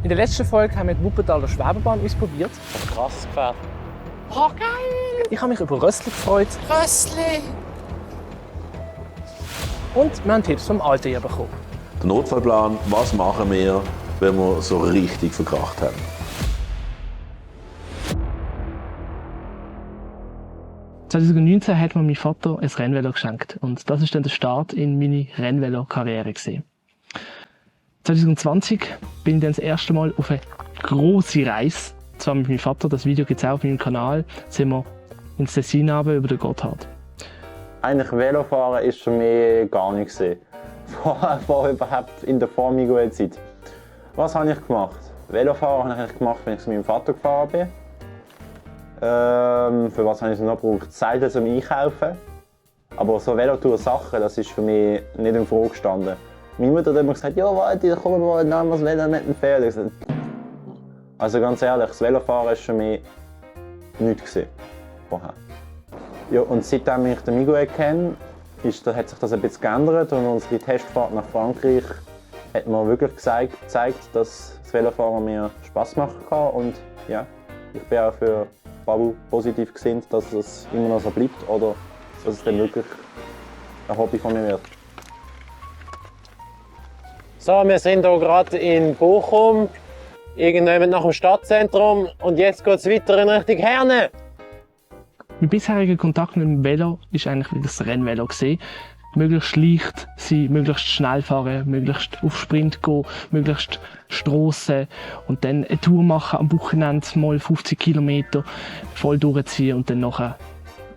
In der letzten Folge haben wir die Wuppertaler Schwebebahn ausprobiert. Krasses Gefährt. Oh, geil! Ich habe mich über Rössli gefreut. Rössli! Und wir haben Tipps vom Alten bekommen. Der Notfallplan, was machen wir, wenn wir so richtig verkracht haben? «2019 hat mir mein Vater ein Rennvelo geschenkt und das ist dann der Start in meine Rennvelo-Karriere gewesen. 2020 bin ich dann das erste Mal auf eine grosse Reise, zwar mit meinem Vater, das Video gibt es auch auf meinem Kanal, sind wir ins Tessin runter über den Gotthard. Eigentlich Velofahren ist für mich gar nichts gewesen. Vor überhaupt in der Formigo-Zeit. Was habe ich gemacht? Velofahren habe ich eigentlich gemacht, wenn ich zu meinem Vater gefahren bin. Für was habe ich es noch gebraucht? Seile zum Einkaufen. Aber so Velotour-Sachen, das ist für mich nicht in Frage gestanden. Meine Mutter hat immer gesagt, ja warte, da kommen wir mal nehmen wir das Velo mit dem Pferd. Also ganz ehrlich, das Velofahren war für mich nichts vorher. Ja, und seitdem ich den Miguel kenne, hat sich das ein bisschen geändert und unsere Testfahrt nach Frankreich hat mir wirklich gezeigt, dass das Velofahren mir Spass machen kann. Und ja, ich bin auch für Babu positiv gesinnt, dass es immer noch so bleibt oder dass es dann wirklich ein Hobby von mir wird. So, wir sind hier gerade in Bochum, irgendwann nach dem Stadtzentrum und jetzt geht es weiter in Richtung Herne. Mein bisheriger Kontakt mit dem Velo war eigentlich das Rennvelo. Möglichst leicht sein, möglichst schnell fahren, möglichst auf Sprint gehen, möglichst Strassen und dann eine Tour machen am Wochenende mal 50 Kilometer voll durchziehen und dann nachher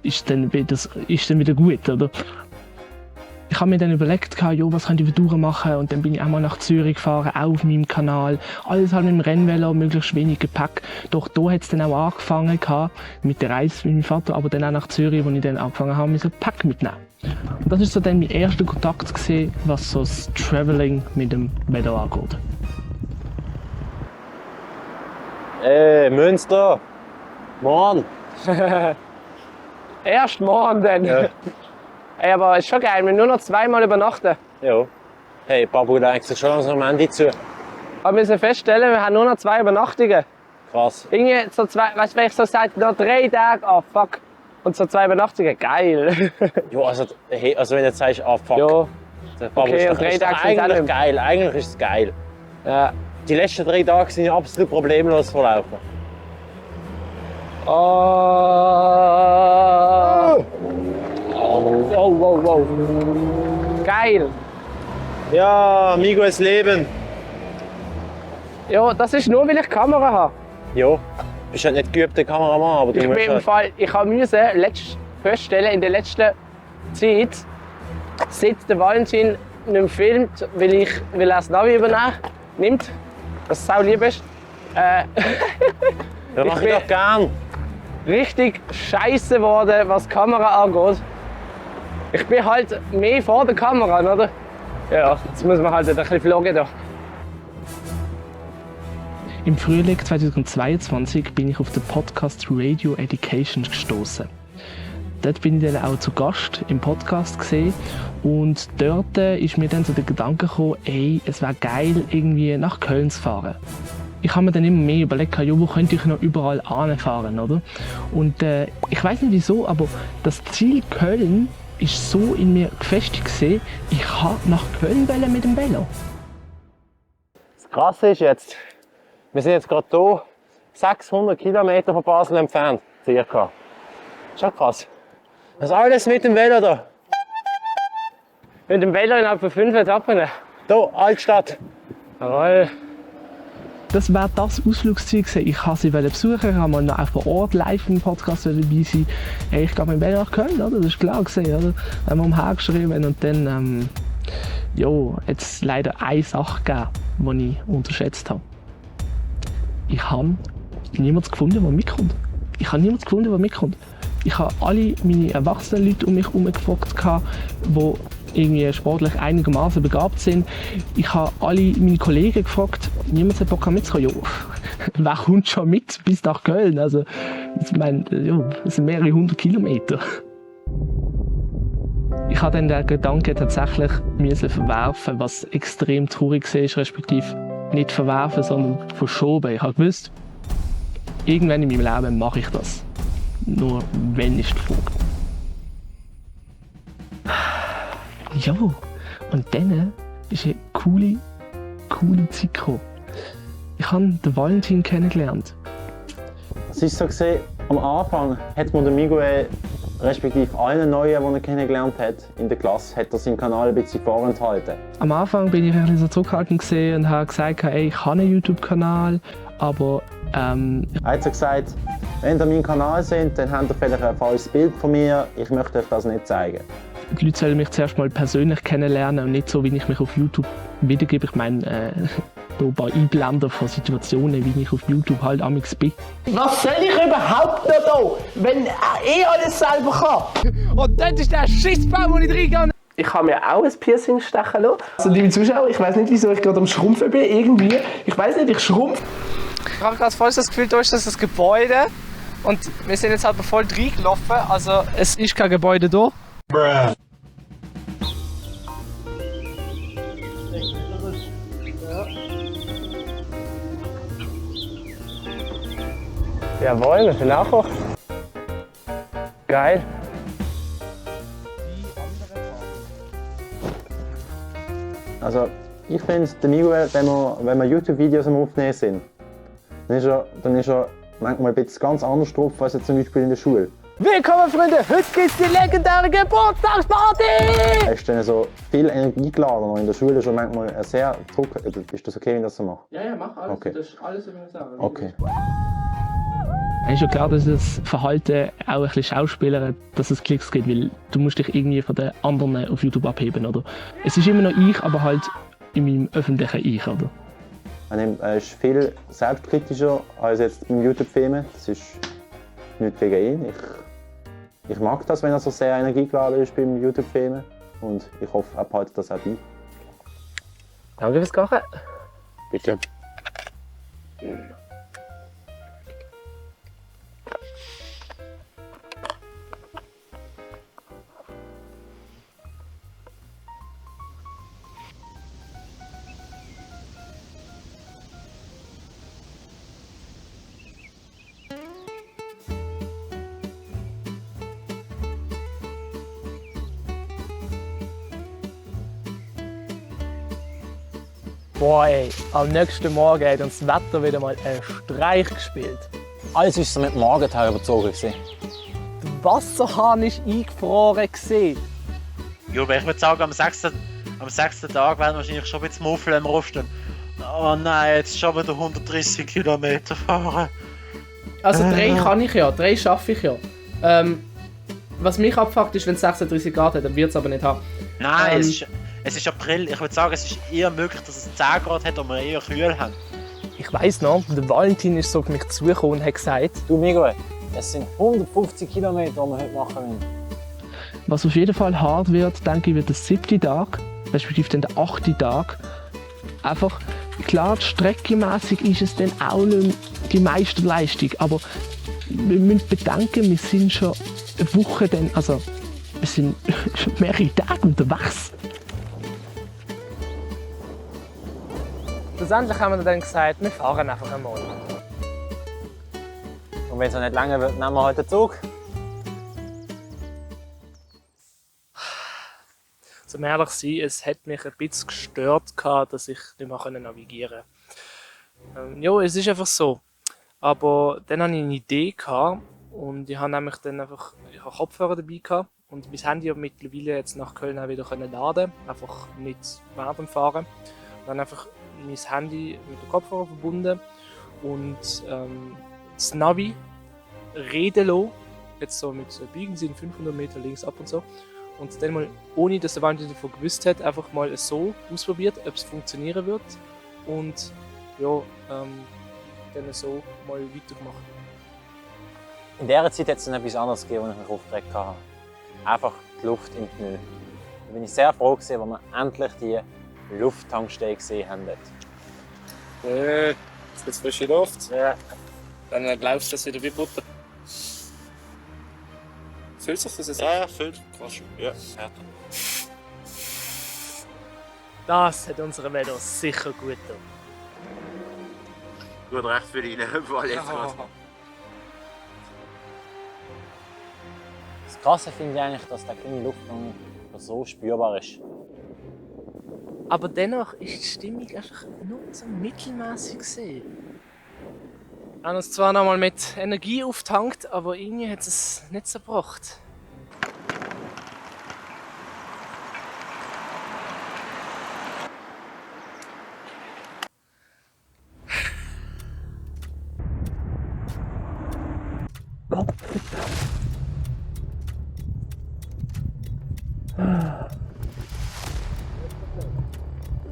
ist dann wieder gut, oder? Ich habe mir dann überlegt, ja, was könnte ich für Touren machen und dann bin ich auch mal nach Zürich gefahren, auch auf meinem Kanal. Alles halt mit dem Rennvelo, möglichst wenig Gepäck. Doch da hat es dann auch angefangen mit der Reise mit meinem Vater, aber dann auch nach Zürich, wo ich dann angefangen habe, so Gepäck mitzunehmen. Und das war so dann mein erster Kontakt gewesen, was so das Traveling mit dem Velo angeht. Münster! Morgen! Erst morgen dann. Ja. Ey, aber ist schon geil, wir nur noch zweimal übernachten. Ja. Hey, Babu neigt sich schon langsam am Ende zu. Aber wir müssen feststellen, wir haben nur noch 2 Übernachtungen. Krass. Irgendwie so 2, weißt du, wenn ich so sage, noch 3 Tage, oh fuck. Und so 2 Übernachtungen, geil. Ja, also wenn du jetzt sagst, ah fuck. Ja. Babu, Okay, ist und doch, 3 ist doch Tage sind eigentlich auch geil. Eigentlich ist es geil. Ja. Die letzten 3 Tage sind ja absolut problemlos verlaufen. Oh. Wow. Geil. Ja, Miguels Leben. Ja, das ist nur, weil ich Kamera habe. Ja, du bist halt nicht geübter Kameramann, aber du Ich musst bin im halt. Fall, ich musste feststellen, in der letzten Zeit, seit der Valentin nicht mehr filmt, weil er das Navi nimmt, was sau lieb ist. Ja, mach ich bin- doch gern. Richtig scheiße geworden, was die Kamera angeht. Ich bin halt mehr vor der Kamera, oder? Ja, jetzt muss man halt ein bisschen vloggen da. Im Frühling 2022 bin ich auf den Podcast Radio Education gestoßen. Dort bin ich dann auch zu Gast im Podcast gesehen und dort ist mir dann so der Gedanke gekommen, ey, es wäre geil, irgendwie nach Köln zu fahren. Ich habe mir dann immer mehr überlegt, ja, wo könnte ich noch überall hinfahren, oder? Und ich weiß nicht wieso, aber das Ziel Köln ist so in mir gefestigt gewesen, ich habe nach Köln wollen mit dem Velo. Das Krasse ist jetzt, wir sind jetzt gerade hier, 600 Kilometer von Basel entfernt, circa. Schon krass. Das ist alles mit dem Velo da. Mit dem Velo innerhalb von 5 Etappen. Hier, Altstadt. Jawohl. Das wäre das Ausflugsziel gewesen. Ich wollte sie besuchen, ich wollte mal noch vor Ort live im Podcast dabei sein. Hey, ich gehe mit dem Velo nach Köln, oder? Das ist klar gewesen, oder? Dann haben wir umhergeschrieben und dann, hat es leider eine Sache gegeben, die ich unterschätzt habe. Ich habe niemanden gefunden, der mitkommt. Ich habe alle meine erwachsenen Leute um mich herum gefragt, die irgendwie sportlich einigermaßen begabt sind. Ich habe alle meine Kollegen gefragt, niemand hat Bock mitzukommen. Ja, wer kommt schon mit bis nach Köln? Also, ich meine, ja, das sind mehrere 100 Kilometer. Ich habe dann den Gedanken tatsächlich verwerfen, was extrem traurig war, respektive nicht verwerfen, sondern verschoben. Ich habe gewusst, irgendwann in meinem Leben mache ich das. Nur wenn ist die Frage. Ja, und dann ist eine coole Zeit gekommen. Ich habe den Valentin kennengelernt. Es ist so gesehen, am Anfang hat man den Miguel, respektive allen Neuen, die er kennengelernt hat in der Klasse, hat er seinen Kanal ein bisschen vorenthalten. Am Anfang bin ich ein bisschen so zurückhaltend und habe gesagt, hey, ich habe einen YouTube-Kanal, aber Er hat so gesagt, wenn ihr meinen Kanal seht, dann habt ihr vielleicht ein falsches Bild von mir, ich möchte euch das nicht zeigen. die Leute sollen mich zuerst mal persönlich kennenlernen und nicht so, wie ich mich auf YouTube wiedergebe. Ich meine, hier ein paar Einblender von Situationen, wie ich auf YouTube halt amigs bin. Was soll ich überhaupt noch da, wenn er alles selber kann? Und dort ist der Schissbaum, wo ich reingehe. Ich habe mir auch ein Piercing stechen lassen. Also, liebe Zuschauer, ich weiß nicht, wieso ich gerade am Schrumpfen bin. Irgendwie. Ich weiß nicht, ich schrumpf. Ich habe gerade voll das Gefühl, da ist das Gebäude. Und wir sind jetzt halt voll reingelaufen. Also, es ist kein Gebäude da. Jawohl, wir sind auch. Geil. Also, ich finde, der Miguel, wenn wir YouTube-Videos am Aufnehmen sind, dann ist er manchmal ein bisschen ganz anders drauf als zum Beispiel in der Schule. Willkommen, Freunde! Heute gibt's die legendäre Geburtstagsparty! Er ist dann so viel energiegeladen und in der Schule ist er manchmal sehr Druck. Ist das okay, wenn ich das so mache? Ja, mach alles. Okay. Das ist alles, was ich sagen. Okay. Es ist ja klar, dass das Verhalten auch ein bisschen Schauspielern, dass es Klicks gibt, weil du musst dich irgendwie von den anderen auf YouTube abheben, oder? Es ist immer noch ich, aber halt in meinem öffentlichen Ich, oder? Er ist viel selbstkritischer als jetzt beim YouTube-Filmen. Das ist nicht gegen ihn. Ich mag das, wenn er so sehr energiegeladen ist beim YouTube-Filmen. Und ich hoffe, er behaltet das auch bei. Danke fürs Kochen. Bitte. Boah ey, am nächsten Morgen hat uns das Wetter wieder mal einen Streich gespielt. Alles war so mit Morgentau überzogen. Der Wasserhahn war eingefroren. Ja, aber ich würde sagen, am 6. Tag werden wir wahrscheinlich schon ein bisschen muffeln im Rosten. Oh nein, jetzt schon wieder 130 Kilometer fahren. Also 3 kann ich ja, 3 schaffe ich ja. Was mich abfuckt ist, wenn es 36 Grad hat, dann wird es aber nicht haben. Nein, es ist April. Ich würde sagen, es ist eher möglich, dass es 10 Grad hat und wir eher kühl haben. Ich weiss noch, der Valentin ist so auf mich zugekommen und hat gesagt, Du Miguel, es sind 150 Kilometer, die wir heute machen wollen. Was auf jeden Fall hart wird, denke ich, wird der 7. Tag, respektive dann der 8. Tag. Einfach, klar, streckenmässig ist es dann auch nicht die Meisterleistung, aber wir müssen bedenken, wir sind schon eine Woche dann, also wir sind schon mehrere Tage unterwegs. schlussendlich haben wir dann gesagt, wir fahren einfach einmal. Und wenn es noch nicht lange wird, nehmen wir heute den Zug. Zum ehrlich zu sein, es hat mich ein bisschen gestört, dass ich nicht mehr navigieren konnte. Ja, es ist einfach so. Aber dann hatte ich eine Idee und ich habe nämlich dann einfach Kopfhörer dabei gehabt und mein Handy habe mittlerweile jetzt nach Köln auch wieder laden, einfach nicht während dem Fahren. Und dann einfach mein Handy mit dem Kopfhörer verbunden und das Navi reden lassen, jetzt so mit biegen Sie in 500 Meter links ab und so. Und dann mal, ohne dass der Valentin davon gewusst hat, einfach mal so ausprobiert, ob es funktionieren wird. Und ja, dann so mal weitergemacht. In dieser Zeit hat es dann etwas anderes gegeben, was ich mich aufgeregt habe. Einfach die Luft im Pneu. Da bin ich sehr froh gewesen, als wir endlich die Lufttankstelle gesehen haben. Jetzt gibt's frische Luft. Ja. Dann glaubst du das wieder wie Butter. Fühlt sich das jetzt? Ja, füllt. Ja. Das hat unsere Velo sicher gut getan. Gut recht für ihn, im Fall jetzt gerade. Das Krasse finde ich eigentlich, dass der kleine Luftgang so spürbar ist. Aber dennoch ist die Stimmung einfach nur so mittelmäßig gesehen. Wir haben uns zwar noch mal mit Energie aufgetankt, aber irgendwie hat es nicht so gebracht.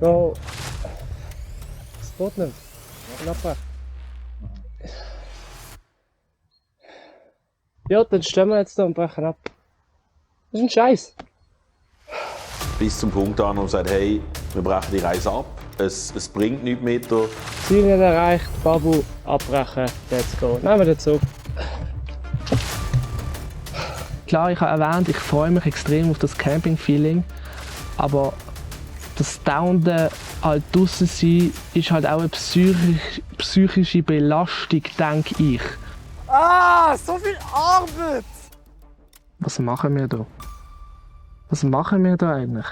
Go. Das geht nicht. Knapp. Ja, dann stehen wir jetzt da und brechen ab. Das ist ein Scheiß. Bis zum Punkt an und sagt, hey, wir brechen die Reise ab, es bringt nichts mehr. Ziel nicht erreicht, Babu, abbrechen, let's go. Nehmen wir den Zug. Klar, ich habe erwähnt, ich freue mich extrem auf das Camping-Feeling, aber das dauernde halt draussen sein ist halt auch eine psychische Belastung, denke ich. Ah, so viel Arbeit! Was machen wir da? Was machen wir da eigentlich?